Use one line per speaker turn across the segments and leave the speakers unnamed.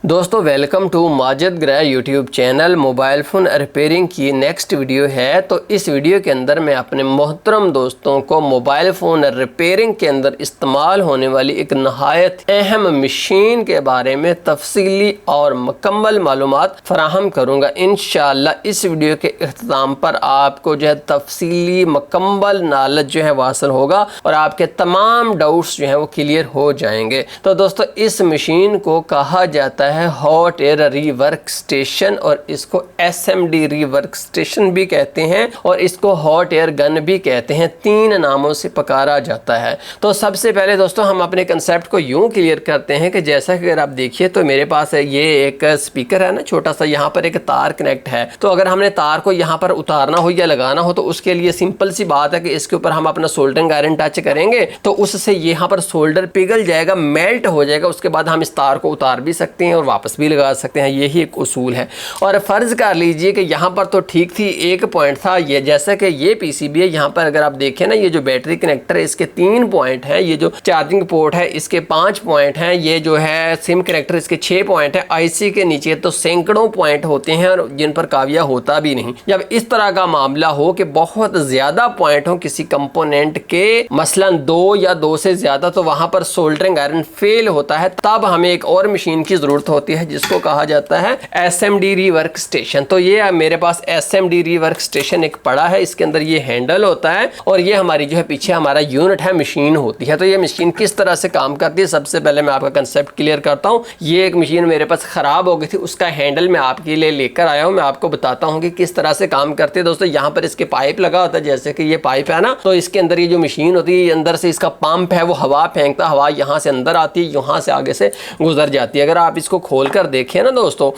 दोस्तों welcome to Majid ग्रह YouTube channel. Mobile phone repairing की नेक्स्ट वीडियो है। तो इस वीडियो के अंदर मैं अपने मोहतरम दोस्तों को मोबाइल फ़ोन रिपेयरिंग के अंदर इस्तेमाल होने वाली एक नहायत अहम मशीन के बारे में तफसीली और मुकम्मल मालूमात फराहम करूँगा। इंशाअल्लाह इस वीडियो के अख्ताम पर आपको जो है तफसीली मुकम्मल नॉलेज जो है वासल होगा और आपके तमाम डाउट्स जो हैं वो क्लियर हो जाएंगे। तो दोस्तों इस मशीन को कहा जाता है हॉट एयर रीवर्क स्टेशन और इसको SMD रीवर्क स्टेशन भी कहते हैं और इसको हॉट एयर गन भी कहते हैं। तीन नामों से पुकारा जाता है। तो सबसे पहले दोस्तों हम अपने कंसेप्ट को यूं क्लियर करते हैं कि जैसा कि अगर आप देखिए तो मेरे पास है ये एक स्पीकर है ना छोटा सा, यहाँ पर एक तार कनेक्ट है। तो अगर हमने तार को यहाँ पर उतारना हो या लगाना हो तो उसके लिए सिंपल सी बात है कि इसके ऊपर हम अपना सोल्डरिंग आयरन टच करेंगे तो उससे यहाँ पर सोल्डर पिघल जाएगा, मेल्ट हो जाएगा। उसके बाद हम इस तार को उतार भी सकते हैं और वापस भी लगा सकते हैं। यही एक उसूल है। और फ़र्ज़ कर लीजिए कि यहाँ पर तो ठीक थी, एक पॉइंट था ये, जैसे कि ये PCB है। यहाँ पर अगर आप देखें ना, ये जो बैटरी कनेक्टर है इसके 3 पॉइंट हैं, ये जो चार्जिंग पोर्ट है इसके 5 पॉइंट हैं, ये जो है सिम कनेक्टर इसके 6 पॉइंट है। IC के नीचे तो सैकड़ों पॉइंट होते हैं और जिन पर काविया होता भी नहीं। जब इस तरह का मामला हो कि बहुत ज़्यादा पॉइंट हो किसी कंपोनेंट के, मसलन 2 या 2 से ज़्यादा, तो वहाँ पर सोल्डरिंग आयरन फेल होता है। तब हमें एक और मशीन की ज़रूरत होती है जिसको कहा जाता है SMD रीवर्क स्टेशन। तो ये मेरे पास SMD रीवर्क स्टेशन एक पड़ा है। इसके अंदर ये हैंडल होता है और ये हमारी जो है पीछे हमारा यूनिट है, मशीन होती है। तो ये मशीन किस तरह से काम करती है, सबसे पहले मैं आपका कंसेप्ट क्लियर करता हूँ। ये एक मशीन मेरे पास ख़राब हो गई थी, उसका हैंडल मैं आपके लिए लेकर आया हूँ। मैं आपको बताता हूँ कि किस तरह से काम करती है। दोस्तों यहाँ पर इसके पाइप लगा होता है, जैसे कि ये पाइप है ना, तो इसके अंदर ये जो मशीन होती है अंदर से इसका पंप है, वो हवा फेंकता है। हवा यहाँ से अंदर आती है, यहाँ से आगे से गुजर जाती है। अगर आप इसको खोल कर देखें ना दोस्तों,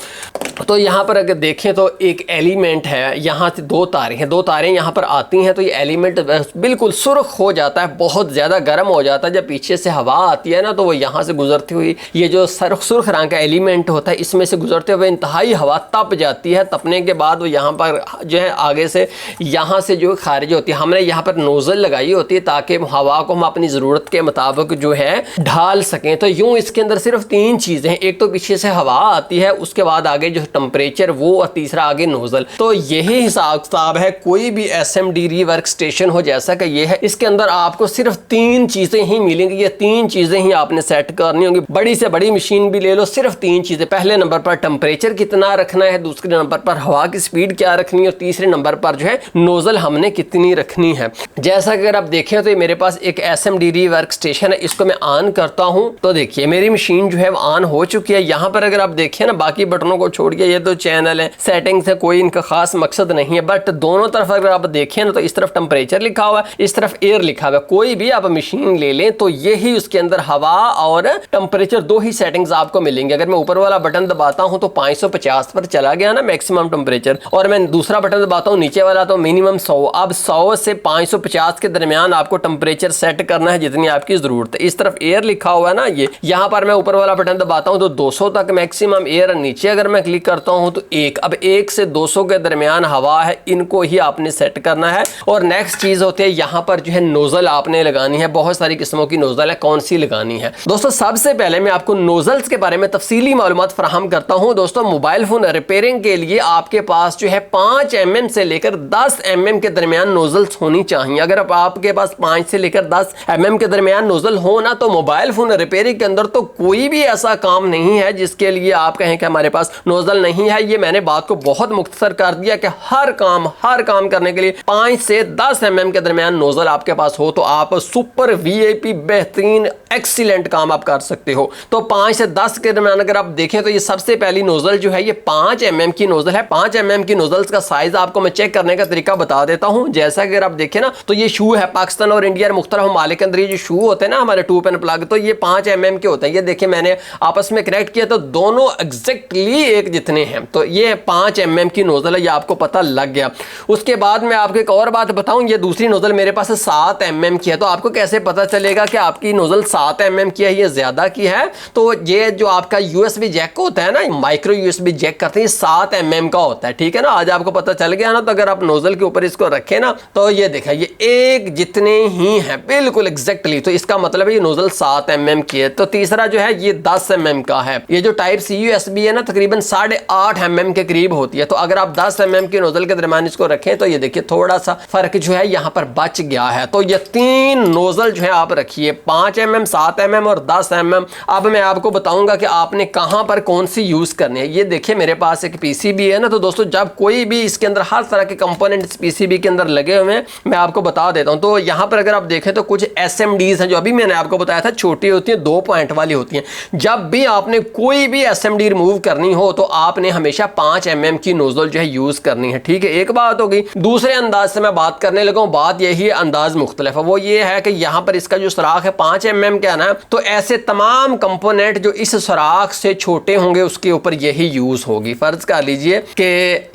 तो यहाँ पर अगर देखें तो एक एलिमेंट है, यहाँ से 2 तारें हैं, 2 तारें यहाँ पर आती हैं। तो ये एलिमेंट बिल्कुल सुर्ख हो जाता है, बहुत ज़्यादा गर्म हो जाता है। जब पीछे से हवा आती है ना तो वो यहाँ से गुजरती हुई, ये जो सुर्ख रंग का एलिमेंट होता है इसमें से गुजरते हुए इंतहाई हवा तप जाती है। तपने के बाद वो यहाँ पर जो है आगे से यहाँ से जो खारिज होती है, हमने यहाँ पर नोज़ल लगाई होती है ताकि हवा को हम अपनी ज़रूरत के मुताबिक जो है ढाल सकें। तो यूँ इसके अंदर सिर्फ 3 चीज़ें हैं, एक तो पीछे से हवा आती है, उसके बाद आगे जो टेम्परेचर वो, और तीसरा आगे नोजल। तो यही हिसाब किताब है कोई भी SMD रीवर्क स्टेशन हो जैसा कि ये है, इसके अंदर आपको सिर्फ 3 चीजें ही मिलेंगी। ये 3 चीजें ही आपने सेट करनी होंगी। बड़ी से बड़ी मशीन भी ले लो, सिर्फ 3 चीजें। पहले नंबर पर टेम्परेचर कितना रखना है, दूसरे नंबर पर हवा की स्पीड क्या रखनी है और तीसरे नंबर पर जो है नोजल हमने कितनी रखनी है। जैसा कि अगर आप देखें तो मेरे पास एक SMD रीवर्क स्टेशन है, इसको मैं ऑन करता हूँ तो देखिए मेरी मशीन जो है ऑन हो चुकी है। यहाँ पर अगर आप देखें ना, बाकी बटनों को छोड़ के, ये तो चैनल है, सेटिंग्स है, कोई इनका खास मकसद नहीं है। बट दोनों तरफ अगर आप देखें ना तो इस तरफ टेम्परेचर लिखा हुआ है, इस तरफ एयर लिखा हुआ है। कोई भी आप मशीन ले लें तो यही उसके अंदर हवा और टेम्परेचर 2 ही सेटिंग्स आपको मिलेंगे। अगर मैं ऊपर वाला बटन दबाता हूं तो 550 पर चला गया ना मैक्सिमम टेम्परेचर, और मैं दूसरा बटन दबाता हूं नीचे वाला तो मिनिमम 100। अब 100 से 550 के दरमियान आपको टेम्परेचर सेट करना है जितनी आपकी जरूरत है। इस तरफ एयर लिखा हुआ है ना, ये यहाँ पर मैं ऊपर वाला बटन दबाता हूँ तो 200 तक मैक्सिमम एयर, नीचे अगर मैं क्लिक करता हूँ तो 1। अब 1 से 200 के दरमियान हवा है, इनको ही आपने सेट करना है। और नेक्स्ट चीज होती है यहाँ पर जो है नोजल आपने लगानी है। बहुत सारी किस्मों की नोजल है, कौन सी लगानी है दोस्तों। सबसे पहले मैं आपको नोजल्स के बारे में तफसीली मालूमात फराहम करता हूँ। दोस्तों मोबाइल फोन रिपेयरिंग के लिए आपके पास जो है 5 mm से लेकर 10 mm के दरमियान नोजल्स होनी चाहिए। अगर आपके पास 5 से लेकर 10 mm के दरमियान नोजल हो ना, तो मोबाइल फोन रिपेयरिंग के अंदर तो कोई भी ऐसा काम नहीं है जिसके लिए आप कहें कि हमारे पास नोजल नहीं है। ये मैंने बात को बहुत मुख्तसर कर दिया कि हर काम करने के लिए 5 से 10 mm के दरमियान नोजल आपके पास हो तो आप सुपर VIP बेहतरीन एक्सीलेंट काम आप कर सकते हो। तो 5 से 10 के दरमियान अगर आप देखें तो ये सबसे पहली नोजल जो है ये 5 mm की नोजल है। 5 mm की नोजल्स का साइज आपको मैं चेक करने का तरीका बता देता हूं। जैसा कि अगर आप देखें ना तो ये शू है, पाकिस्तान और इंडिया मुख्तलिफ ममालिक के अंदर ये जो शू होते हैं ना हमारे 2 पिन प्लग, तो ये 5 mm के होते हैं। ये देखिए मैंने आपस में कनेक्ट किया तो दोनों एग्जैक्टली एक जितने हैं। तो ये 5 mm की नोजल है, ये आपको पता लग गया। उसके बाद मैं आपको एक और बात बताऊं, ये दूसरी नोजल मेरे पास 7 mm की है। तो आपको कैसे पता चलेगा कि आपकी नोजल 7 7 mm की है, ये ज्यादा की है। तो ये जो आपका यूएसबी जैक होता है ना, माइक्रो यूएसबी जैक करते हैं, 7 mm का होता है, ठीक है ना। आज आपको पता चल गया ना। तो अगर आप नोजल के ऊपर इसको रखें ना, तो ये देखा, ये एक जितने ही है बिल्कुल एग्जैक्टली। तो इसका मतलब है ये नोजल 7 mm की है। तो तीसरा जो है ये 10 mm का है। ये जो टाइप सी यूएसबी है ना, तकरीबन 8.5 mm के करीब होती है। तो अगर आप 10 mm के नोजल के दरमियान इसको रखें, तो ये देखिए थोड़ा सा फर्क जो है यहाँ पर बच गया है। तो ये 3 नोजल जो है आप रखिए, 5 mm, 7 mm और 10 mm। अब मैं आपको बताऊंगा कि आपने कहां पर कौन सी यूज करनी है। ये देखिए मेरे पास एक पीसीबी है ना। तो दोस्तों जब कोई भी इसके अंदर हर तरह के कंपोनेंट इस पीसीबी के अंदर लगे हुए हैं, मैं आपको बता देता हूं। तो यहां पर अगर आप देखें तो कुछ एसएमडीज हैं जो अभी मैंने आपको बताया था, छोटी होती है, 2 पॉइंट वाली होती हैं। जब भी आपने कोई भी एसएमडी रिमूव करनी हो तो आपने हमेशा 5 mm की नोजल जो है यूज करनी है, ठीक है। एक बात हो गई। दूसरे अंदाज से मैं बात करने लगा हूं, बात यही है, अंदाज मुख्तलिफ है। वो ये है कि यहां पर इसका जो सुराख है 5 mm का ना, तो ऐसे तमाम कंपोनेंट जो इस सुराख से छोटे होंगे उसके ऊपर यही यूज होगी। फर्ज कर लीजिए कि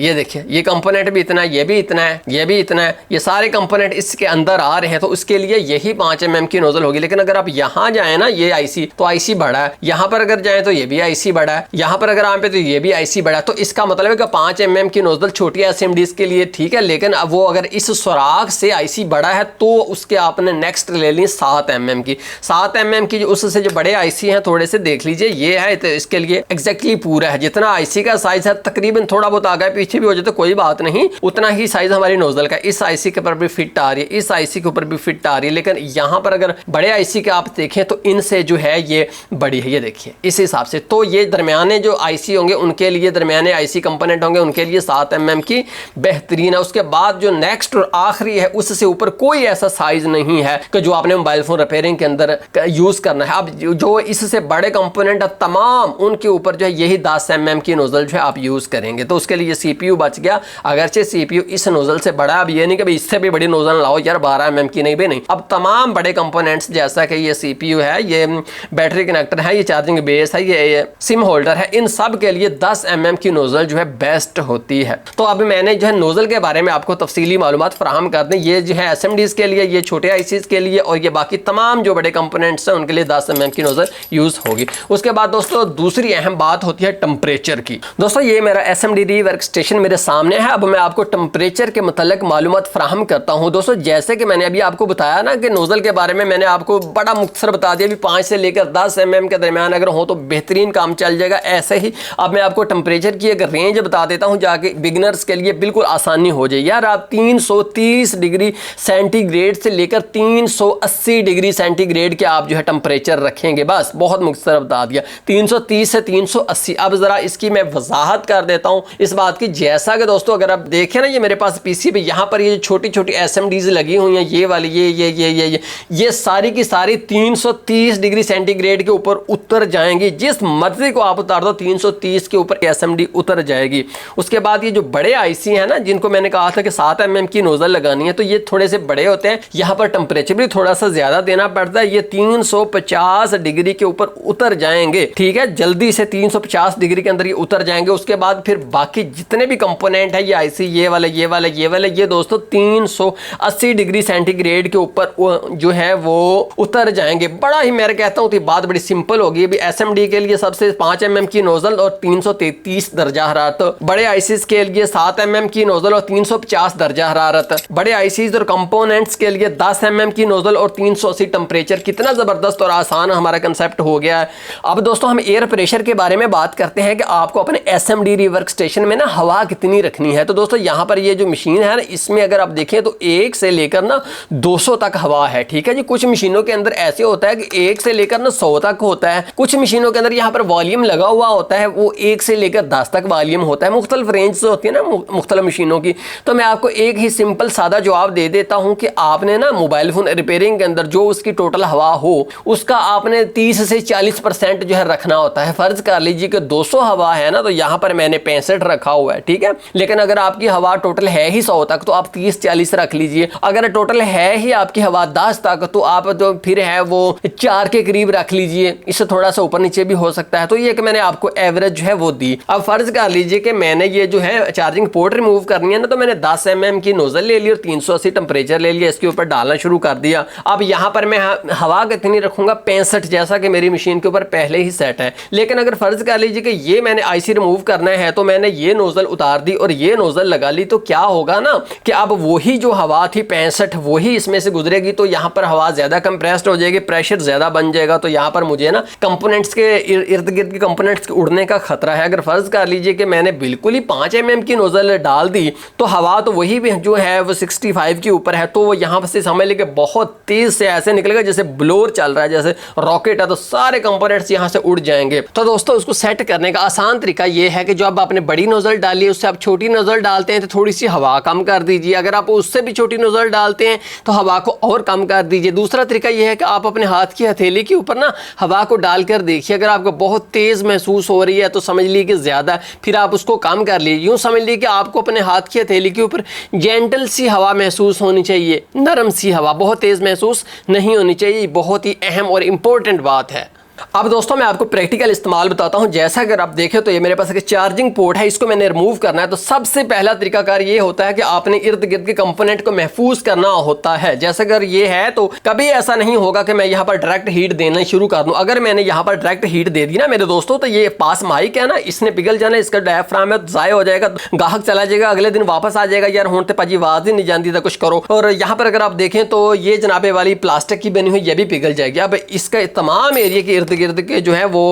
ये देखिए, ये कंपोनेंट भी इतना है, ये भी इतना है, ये भी इतना है, ये सारे कंपोनेंट इसके अंदर आ रहे हैं, तो उसके लिए यही 5 mm की नोजल होगी। लेकिन अगर आप यहां जाए ना, ये आईसी, तो आईसी बड़ा है, यहां पर अगर जाए तो ये भी आईसी बड़ा है, यहां पर अगर आए तो ये भी आईसी बड़ा है। तो इसका मतलब है कि 5 mm की नोजल छोटी एसएमडीज के लिए ठीक है, लेकिन अब वो अगर इस सुराख से आईसी बड़ा है तो उसके आपने नेक्स्ट ले ली 7 mm की। 7 mm की जो उससे जो बड़े आईसी हैं, थोड़े से देख लीजिए, ये है, तो इसके लिए एग्जैक्टली पूरा है जितना आईसी का साइज है, तकरीबन थोड़ा बहुत आगे पीछे भी हो जाए तो कोई बात नहीं, उतना ही साइज हमारी नोजल का। इस आईसी के ऊपर भी फिट आ रही है, इस आईसी के ऊपर भी फिट आ रही है। लेकिन यहां पर अगर बड़े आईसी के आप देखें तो इनसे जो है ये बड़ी है, ये देखिए इस हिसाब से। तो ये दरमियाने जो आईसी होंगे उनके लिए, दरमियाने आईसी कंपोनेंट होंगे उनके लिए 7 mm की बेहतरीन है। उसके बाद जो नेक्स्ट और आखिरी है उससे ऊपर कोई ऐसा साइज नहीं है कि जो आपने मोबाइल फोन रिपेयरिंग के अंदर यूज करना है। अब जो इससे बड़े कंपोनेंट है तमाम, उनके ऊपर जो है यही 10 mm की नोजल जो है आप यूज करेंगे। तो उसके लिए सीपीयू बच गया, अगरचे सीपीयू इस नोजल से बड़ा। अब ये नहीं कि इससे भी बड़ी नोजल लाओ यार 12 mm की, नहीं भी नहीं। अब तमाम बड़े कंपोनेंट्स जैसा कि ये सीपीयू है, ये बैटरी कनेक्टर है, ये चार्जिंग बेस है, ये सिम होल्डर है, इन सब के लिए 10 mm की नोजल जो है बेस्ट होती है। तो अब मैंने जो है नोजल के बारे में आपको तफसीली मालूमात फराहम कर दी। ये जो है एसएमडीज के लिए, ये छोटे आईसीज के लिए, और ये बाकी तमाम जो बड़े कंपोनेंट्स हैं उनके लिए 10 mm की नोजल यूज होगी। उसके बाद दोस्तों दूसरी अहम बात होती है टेम्परेचर की। दोस्तों ये मेरा एसएमडी वर्क स्टेशन मेरे सामने है। अब मैं आपको टेम्परेचर के मुतालिक मालूमात फराहम करता हूँ। दोस्तों जैसे कि मैंने अभी आपको बताया ना कि नोजल के बारे में मैंने आपको बड़ा मुख्तसर बता दिया, 5 से लेकर 10 mm के दरमियान अगर हो तो बेहतरीन काम चल जाएगा। ऐसे ही अब मैं आपको टेम्परेचर की एक रेंज बता देता हूँ जाके बिगिनर्स के लिए बिल्कुल आसानी हो जाए। यार आप 330 डिग्री सेंटीग्रेड से लेकर 380 डिग्री सेंटीग्रेड के आप जो है टेम्परेचर रखेंगे, बस बहुत मुख्तसर बता दिया, 330 से 380। अब जरा इसकी मैं वजाहत कर देता हूँ इस बात की। जैसा कि दोस्तों अगर आप देखें ना, ये मेरे पास पीसी पे यहाँ पर ये छोटी छोटी एसएमडीज लगी हुई हैं, ये वाली, ये सारी की सारी 330 डिग्री सेंटीग्रेड के ऊपर उतर जाएंगी। जिस मर्जी को आप उतार दो 330 के ऊपर एसएमडी उतर जाएगी। उसके बाद ये जो बड़े आईसी हैं ना, जिनको मैंने कहा था कि 7 mm की नोजल लगानी है, तो ये थोड़े से बड़े होते हैं, यहाँ पर टेम्परेचर भी थोड़ा सा ज्यादा देना पड़ता है। ये 350 डिग्री के ऊपर उतर जाएंगे, ठीक है, जल्दी से 350 डिग्री के अंदर ये उतर जाएंगे। उसके बाद फिर बाकी जितने भी कंपोनेंट है, ये आईसी, ये वाले, ये दोस्तों 380 डिग्री सेंटीग्रेड के ऊपर जो है वो उतर जाएंगे। बड़ा ही मैं कहता हूँ बात बड़ी सिंपल होगी। अभी एसएमडी के लिए सबसे 5 mm की नोजल और 333 दर्जा हरारत, बड़े आईसीज के लिए 7 mm की नोजल और 350 दर्जा हरारत, बड़े आईसीज और कंपोनेंट्स के लिए 10 mm की नोजल और 380 टेम्परेचर। कितना जबरदस्त और आसान हमारा कंसेप्ट हो गया है। अब दोस्तों हम एयर प्रेशर के बारे में बात करते हैं कि आपको अपने एसएमडी वर्क स्टेशन में ना हवा कितनी रखनी है। तो दोस्तों यहाँ पर ये जो मशीन है ना, इसमें अगर आप देखें तो 1 से लेकर ना 200 तक हवा है, ठीक है जी। कुछ मशीनों के अंदर ऐसे होता है कि 1 से लेकर ना 100 तक होता है। कुछ मशीनों के अंदर यहाँ पर वॉल्यूम लगा हुआ होता है, वो 1 से लेकर 10 तक वॉल्यूम होता है। मुख्तलिफ रेंज होती है ना मुख्तलिफ मशीनों की। तो मैं आपको एक ही सिंपल सादा जवाब दे देता हूँ कि आपने ना मोबाइल फोन रिपेयरिंग के अंदर जो उसकी टोटल हवा हो उसका आपने 30 से 40% जो है रखना होता है। फर्ज कर लीजिए कि 200 हवा है ना, तो यहाँ पर मैंने 65 रखा हुआ है, ठीक है। लेकिन अगर आपकी हवा टोटल है ही 100 तक तो आप 30-40 रख लीजिए। अगर टोटल है ही आपकी हवा 10 तक तो आप जो फिर है वो 4 के करीब रख लीजिए। इससे थोड़ा सा ऊपर नीचे भी हो सकता है। तो ये कि मैंने आपको एवरेज जो है वो दी। अब फर्ज कर लीजिए कि मैंने ये जो है चार्जिंग पोर्ट रिमूव करनी है ना, तो मैंने 10 mm की नोजल ले ली और 380 टेम्परेचर ले लिया, इसके ऊपर डालना शुरू कर दिया। अब यहाँ पर मैं हवा कितनी रखूंगा, 65, जैसा कि मेरी मशीन के ऊपर पहले ही सेट है। लेकिन अगर फर्ज कर लीजिए कि ये मैंने आईसी रिमूव करना है, तो मैंने ये नोजल उतार दी और ये नोजल लगा ली, तो क्या होगा ना कि अब वही जो हवा थी 65 वही इसमें से गुजरेगी, तो यहाँ पर हवा ज्यादा कंप्रेस्ड हो जाएगी, प्रेशर ज्यादा बन जाएगा, तो यहाँ पर मुझे ना कंपोनेंट्स के इर्द गिर्द के कंपोनेंट्स के उड़ने का खतरा है। अगर फर्ज कर लीजिए कि मैंने बिल्कुल ही 5 mm की नोजल डाल दी, तो हवा तो वही भी जो है वो 65 के ऊपर है, तो वो यहाँ से समझ लीजिए बहुत तेज से ऐसे निकलेगा जैसे ब्लोर चल रहा है, जैसे रॉकेट है, तो सारे कंपोनेंट्स यहाँ से उड़ जाएंगे। तो दोस्तों उसको सेट करने का आसान तरीका ये है कि जो अब आपने बड़ी नोजल डाली है उससे आप छोटी नोजल डालते हैं तो थोड़ी सी हवा कम कर दीजिए। अगर आप उससे भी छोटी नोजल डालते हैं तो हवा को और कम कर दीजिए। दूसरा तरीका यह है कि आप अपने हाथ की हथेली के ऊपर ना हवा को डालकर देखिए, अगर आपको बहुत तेज महसूस हो रही है तो समझ लीजिए कि ज्यादा, फिर आप उसको कम कर लीजिए। यूं समझ लीजिए कि आपको अपने हाथ की हथेली के ऊपर जेंटल सी हवा महसूस होनी चाहिए, नरम सी हवा, बहुत तेज महसूस नहीं होनी चाहिए। बहुत ही अहम और इंपॉर्टेंट बात है। अब दोस्तों मैं आपको प्रैक्टिकल इस्तेमाल बताता हूं। जैसा अगर आप देखें तो ये मेरे पास एक चार्जिंग पोर्ट है, इसको मैंने रिमूव करना है। तो सबसे पहला तरीकाकार ये होता है कि आपने इर्द गिर्द के कंपोनेंट को महफूज करना होता है। जैसे अगर ये है तो कभी ऐसा नहीं होगा कि मैं यहाँ पर डायरेक्ट हीट देना शुरू कर दूं। अगर मैंने यहाँ पर डायरेक्ट हीट दे दी ना मेरे दोस्तों, तो ये पास माइक है ना, इसने पिघल जाना, इसका डायफ्राम है, ज़ाया हो जाएगा, गाहक चला जाएगा, अगले दिन वापस आ जाएगा, यार हूं तो पाजी आवाज ही नहीं जानती था, कुछ करो। और यहाँ पर अगर आप देखें तो ये जनाबे वाली प्लास्टिक की बनी हुई ये भी पिघल जाएगी। अब इसका तमाम एरिया के इर्द गिर्द के जो है वो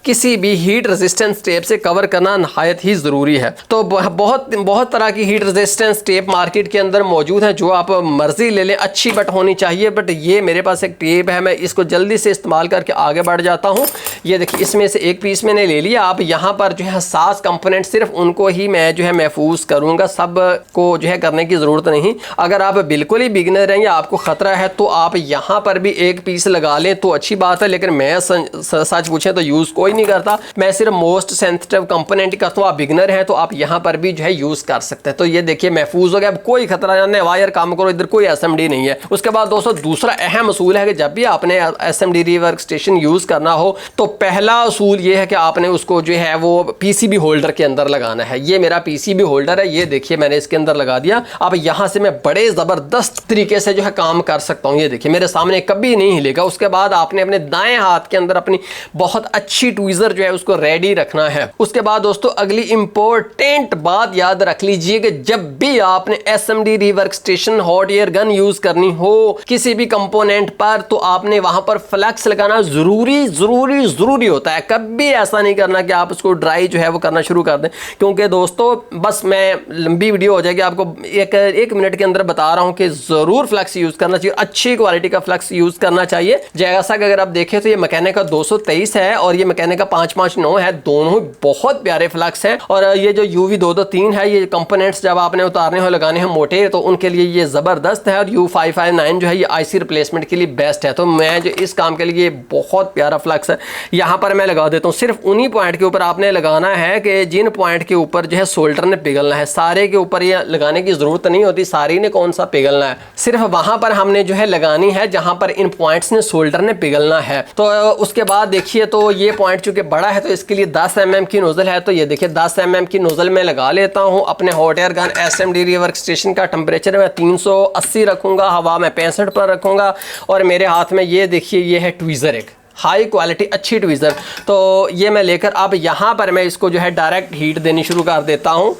किसी भी हीट रेजिस्टेंस टेप से कवर करना नहायत ही जरूरी है। तो बहुत तरह की हीट रेजिस्टेंस टेप मार्केट के अंदर मौजूद है, जो आप मर्जी ले लें, अच्छी बट होनी चाहिए। बट ये मेरे पास एक टेप है, मैं इसको जल्दी से इस्तेमाल करके आगे बढ़ जाता हूँ। ये देखिए इसमें से एक पीस मैंने ले लिया। आप यहाँ पर जो है हसास कंपोनेंट सिर्फ उनको ही मैं जो है महफूज करूंगा, सब को जो है करने की जरूरत नहीं। अगर आप बिल्कुल ही बिगिनर हैं या आपको खतरा है तो आप यहाँ पर भी एक पीस लगा लें तो अच्छी बात है। लेकिन मैं सच पूछे तो यूज कोई नहीं करता, मैं सिर्फ मोस्ट सेंसिटिव कंपोनेंट करता हूँ। आप बिगनर हैं तो आप यहाँ पर भी जो है यूज कर सकते हैं। तो ये देखिए महफूज हो गया, अब कोई खतरा नहीं, वायर काम करो, इधर कोई एसएमडी नहीं है। उसके बाद दोस्तों दूसरा अहम असूल है कि जब भी आपने एसएमडी रिवर्क स्टेशन यूज करना हो तो पहला असूल ये है कि आपने उसको जो है वो पीसीबी होल्डर के अंदर लगाना है। ये मेरा पीसीबी होल्डर है, ये देखिए मैंने इसके अंदर लगा दिया। अब यहाँ से मैं बड़े जबरदस्त तरीके से जो है काम कर सकता हूँ। ये देखिए मेरे सामने कभी नहीं हिलेगा। उसके बाद आपने अपने दाएं हाथ के अंदर अपनी बहुत अच्छी ट्वीजर जो है उसको रेडी रखना है। उसके बाद दोस्तों अगली इंपॉर्टेंट बात याद रख लीजिए कि जब भी आपने SMD rework station hot air gun use करनी हो किसी भी कंपोनेंट पर, तो आपने वहां पर फ्लैक्स लगाना जरूरी होता है। कभी ऐसा नहीं करना कि आप उसको ड्राई जो है वो करना शुरू कर दें, क्योंकि दोस्तों बस मैं लंबी वीडियो हो जाएगी, आपको एक मिनट के अंदर बता रहा हूं कि जरूर फ्लैक्स यूज करना चाहिए, अच्छी क्वालिटी का फ्लैक्स यूज करना चाहिए। जैसा कि अगर आप देखें तो ये मैकेनिक का 223 है और ये मैकेनिक का 559 है, दोनों ही बहुत प्यारे फ्लैक्स हैं। और ये जो UV 223 है, ये कंपोनेंट्स जब आपने उतारने हो लगाने हो मोटे तो उनके लिए ये जबरदस्त है। और U559 जो है ये आईसी रिप्लेसमेंट के लिए बेस्ट है। तो मैं जो इस काम के लिए बहुत प्यारा फ्लैक्स है, यहाँ पर मैं लगा देता हूँ। सिर्फ उन्हीं पॉइंट के ऊपर आपने लगाना है कि जिन पॉइंट के ऊपर जो है सोल्डर ने पिघलना है, सारे के ऊपर ये लगाने की जरूरत नहीं होती, सारी ने कौन सा पिघलना है, सिर्फ वहां पर हमने जो है लगानी है जहां पर इन पॉइंट्स ने सोल्डर ने पिघलना है। तो उसके बाद देखिए तो ये पॉइंट चूंकि बड़ा है तो इसके लिए 10 mm की नोजल है। तो ये देखिए 10 mm की नोजल में लगा लेता हूं। अपने hot air gun SMD rework station का टेम्परेचर मैं 380 रखूंगा, हवा मैं 65 पर रखूंगा। और मेरे हाथ में ये देखिए ये है ट्वीजर, एक हाई क्वालिटी अच्छी ट्वीजर। तो ये मैं लेकर अब यहाँ पर मैं इसको जो है डायरेक्ट हीट देनी शुरू कर देता हूँ।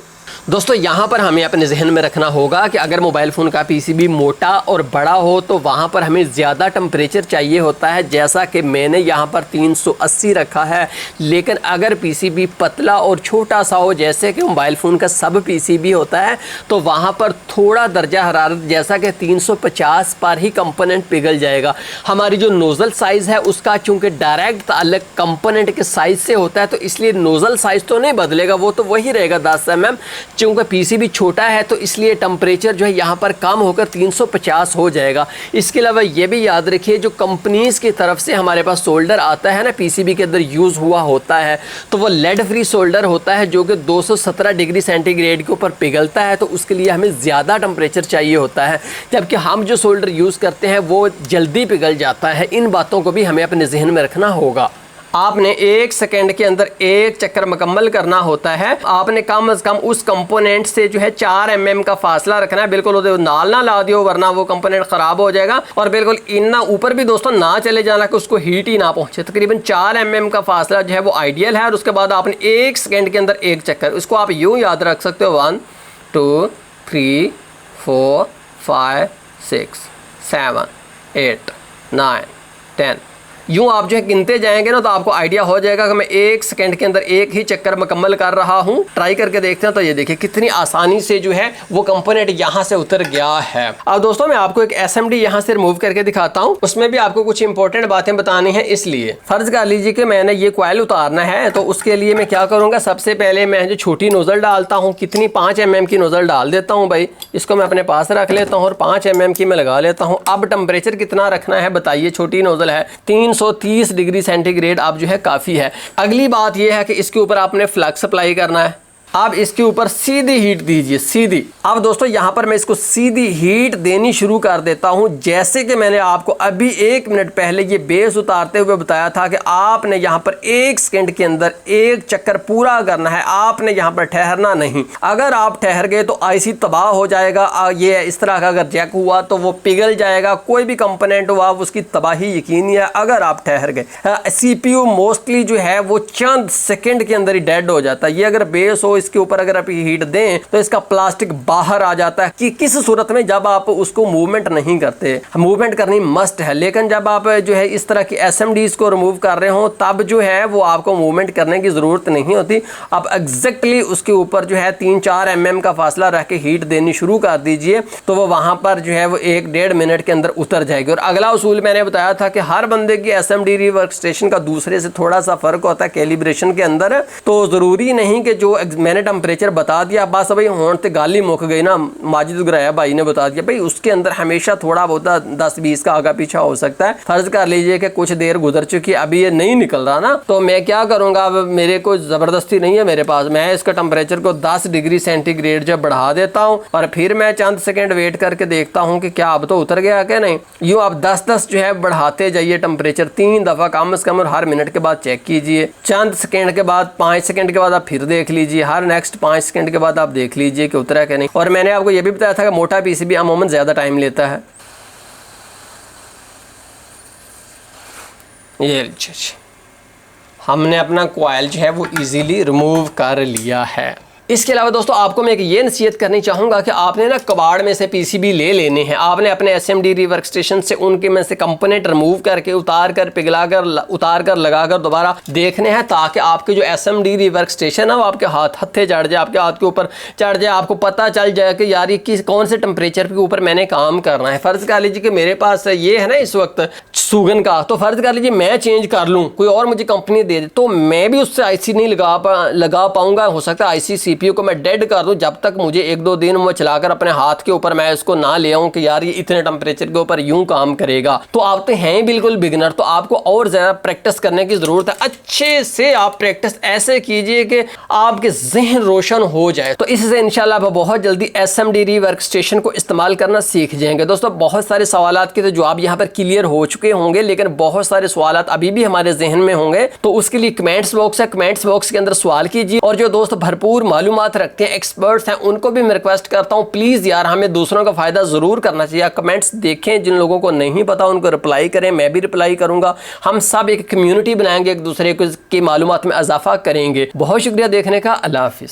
दोस्तों यहाँ पर हमें अपने जहन में रखना होगा कि अगर मोबाइल फ़ोन का पीसीबी मोटा और बड़ा हो तो वहाँ पर हमें ज़्यादा टेम्परेचर चाहिए होता है, जैसा कि मैंने यहाँ पर 380 रखा है। लेकिन अगर पीसीबी पतला और छोटा सा हो, जैसे कि मोबाइल फ़ोन का सब पीसीबी होता है, तो वहाँ पर थोड़ा दर्जा हरारत जैसा कि 350 पर ही कंपोनेंट पिघल जाएगा। हमारी जो नोज़ल साइज़ है उसका चूँकि डायरेक्ट ताल्लुक कंपोनेंट के साइज़ से होता है, तो इसलिए नोज़ल साइज़ तो नहीं बदलेगा, वो तो वही रहेगा 10 mm। चूँकि पीसीबी छोटा है तो इसलिए टेम्परेचर जो है यहाँ पर कम होकर 350 हो जाएगा। इसके अलावा ये भी याद रखिए जो कंपनीज़ की तरफ से हमारे पास सोल्डर आता है ना पीसीबी के अंदर यूज़ हुआ होता है, तो वो लेड फ्री सोल्डर होता है जो कि 217 डिग्री सेंटीग्रेड के ऊपर पिघलता है। तो उसके लिए हमें ज़्यादा टेम्परेचर चाहिए होता है, जबकि हम जो सोल्डर यूज़ करते हैं वो जल्दी पिघल जाता है। इन बातों को भी हमें अपने जहन में रखना होगा। आपने 1 सेकंड के अंदर एक चक्कर मुकम्मल करना होता है। आपने कम से कम उस कंपोनेंट से जो है 4 mm का फासला रखना है, बिल्कुल उधर नाल ना ला दियो वरना वो कंपोनेंट खराब हो जाएगा। और बिल्कुल इतना ऊपर भी दोस्तों ना चले जाना कि उसको हीट ही ना पहुंचे। तकरीबन 4 mm का फासला जो है वो आइडियल है। और उसके बाद आपने 1 सेकंड के अंदर एक चक्कर, उसको आप यूं याद रख सकते हो 1 2 3 4 5 6 7 8 9 10, यूं आप जो है गिनते जाएंगे ना तो आपको आइडिया हो जाएगा कि मैं 1 सेकंड के अंदर एक ही चक्कर मुकम्मल कर रहा हूं। ट्राई करके देखते हैं तो ये देखिए कितनी आसानी से जो है वो कंपोनेंट यहां से उतर गया है। अब दोस्तों मैं आपको एक SMD यहां से रिमूव करके दिखाता हूं, उसमें भी आपको कुछ इंपॉर्टेंट बातें बतानी है। इसलिए फर्ज कर लीजिए कि मैंने ये कॉइल उतारना है, तो उसके लिए मैं क्या करूंगा, सबसे पहले मैं जो छोटी नोजल डालता हूँ, कितनी 5 mm की नोजल डाल देता हूँ भाई। इसको मैं अपने पास रख लेता हूँ और 5 mm की मैं लगा लेता हूँ। अब टेम्परेचर कितना रखना है बताइए, छोटी नोजल है 330 डिग्री सेंटीग्रेड आप जो है काफ़ी है। अगली बात यह है कि इसके ऊपर आपने फ्लक्स अप्लाई करना है। आप इसके ऊपर सीधी हीट दीजिए, सीधी। अब दोस्तों यहाँ पर मैं इसको सीधी हीट देनी शुरू कर देता हूँ। जैसे कि मैंने आपको अभी 1 मिनट पहले ये बेस उतारते हुए बताया था कि आपने यहाँ पर 1 सेकंड के अंदर एक चक्कर पूरा करना है, आपने यहाँ पर ठहरना नहीं। अगर आप ठहर गए तो IC तबाह हो जाएगा। ये इस तरह का अगर जैक हुआ तो वो पिघल जाएगा, कोई भी कंपोनेंट हुआ उसकी तबाही यकीनी है अगर आप ठहर गए। CPU मोस्टली जो है वो चंद सेकेंड के अंदर ही डेड हो जाता है। ये अगर बेस हो, इसके ऊपर अगर आप हीट दें तो इसका प्लास्टिक बाहर आ जाता है। कि किस सूरत में, जब आप उसको मूवमेंट नहीं करते। मूवमेंट करनी मस्ट है, लेकिन जब आप जो है इस तरह की SMDs को रिमूव कर रहे हो तब जो है वो आपको मूवमेंट करने की ज़रूरत नहीं होती। आप एग्जैक्टली उसके ऊपर जो है 3-4 mm का फासला रख के हीट देनी शुरू कर दीजिए, तो वो वहाँ पर जो है वो 1-1.5 मिनट के अंदर उतर जाएगी। और अगला उसूल मैंने बताया था कि हर बंदे की SMD वर्क स्टेशन का दूसरे से थोड़ा सा फ़र्क होता है कैलिब्रेशन के अंदर। तो ज़रूरी नहीं कि जो मैंने टेम्परेचर बता दिया बस भाई होने ते गाली मुक गई ना, माजिद गुराया भाई ने बता दिया, भाई उसके अंदर हमेशा थोड़ा बहुत 10-20 का आगा पीछा हो सकता है। फर्ज कर लीजिए कि कुछ देर गुजर चुकी, अभी ये नहीं निकल रहा ना, तो मैं क्या करूंगा, अब मेरे को ज़बरदस्ती नहीं है मेरे पास, मैं इसका टेम्परेचर को 10 डिग्री सेंटीग्रेड जब बढ़ा देता हूँ और फिर मैं चंद सेकेंड वेट करके देखता हूँ कि क्या अब तो उतर गया क्या नहीं। यूँ आप 10-10 जो है बढ़ाते जाइए टेम्परेचर 3 दफ़ा कम से कम, और हर मिनट के बाद चेक कीजिए। चंद सेकेंड के बाद 5 सेकेंड के बाद आप फिर देख लीजिए, हर नेक्स्ट 5 सेकंड के बाद आप देख लीजिए कि उतरा क्या नहीं। और मैंने आपको यह भी बताया था कि मोटा PCB अमूमन ज़्यादा टाइम लेता है। ये हमने अपना कॉइल जो है वो इजीली रिमूव कर लिया है। इसके अलावा दोस्तों आपको मैं एक ये नसीहत करनी चाहूँगा कि आपने ना कबाड़ में से PCB ले लेने हैं। आपने अपने SMD वर्क स्टेशन से उनके में से कंपोनेंट रिमूव करके उतार कर पिघला कर उतार कर लगा कर दोबारा देखने हैं, ताकि आपके जो SMD वर्क स्टेशन है वो आपके हत्थे चढ़ जाए, आपके हाथ के ऊपर चढ़ जाए, आपको पता चल जाए कि यार ये कौन से टेम्परेचर के ऊपर मैंने काम करना है। फ़र्ज़ कर लीजिए कि मेरे पास ये है ना इस वक्त सूगन का, तो फ़र्ज़ कर लीजिए मैं चेंज कर लूँ, कोई और मुझे कंपनी दे दे, तो मैं भी उससे IC नहीं लगा पाऊँगा। हो सकता है IC CPU को मैं डेड कर दूं, जब तक मुझे 1-2 दिन में चलाकर अपने हाथ के ऊपर मैं इसको ना ले आऊं कि यार ये इतने टेम्परेचर के ऊपर यूं काम करेगा। तो आप तो हैं बिल्कुल बिगिनर, तो आपको और ज़्यादा प्रैक्टिस करने की ज़रूरत है। अच्छे से आप प्रैक्टिस ऐसे कीजिए कि आपके जहन रोशन हो जाए, तो इससे इंशाल्लाह आप बहुत जल्दी SMD वर्क स्टेशन को इस्तेमाल करना सीख जाएंगे। दोस्तों बहुत सारे सवालात के तो जवाब यहाँ पर क्लियर हो चुके होंगे, लेकिन बहुत सारे सवालात अभी भी हमारे जहन में होंगे, तो उसके लिए कमेंट्स बॉक्स है, कमेंट्स बॉक्स के अंदर सवाल कीजिए। और जो दोस्त भरपूर मालूमात रखते हैं, एक्सपर्ट्स हैं, उनको भी मैं रिक्वेस्ट करता हूं प्लीज़ यार हमें दूसरों का फ़ायदा ज़रूर करना चाहिए। कमेंट्स देखें, जिन लोगों को नहीं पता उनको रिप्लाई करें, मैं भी रिप्लाई करूंगा। हम सब एक कम्युनिटी बनाएंगे, एक दूसरे के मालूमात में इजाफा करेंगे। बहुत शुक्रिया देखने का। अल्लाह हाफिज़।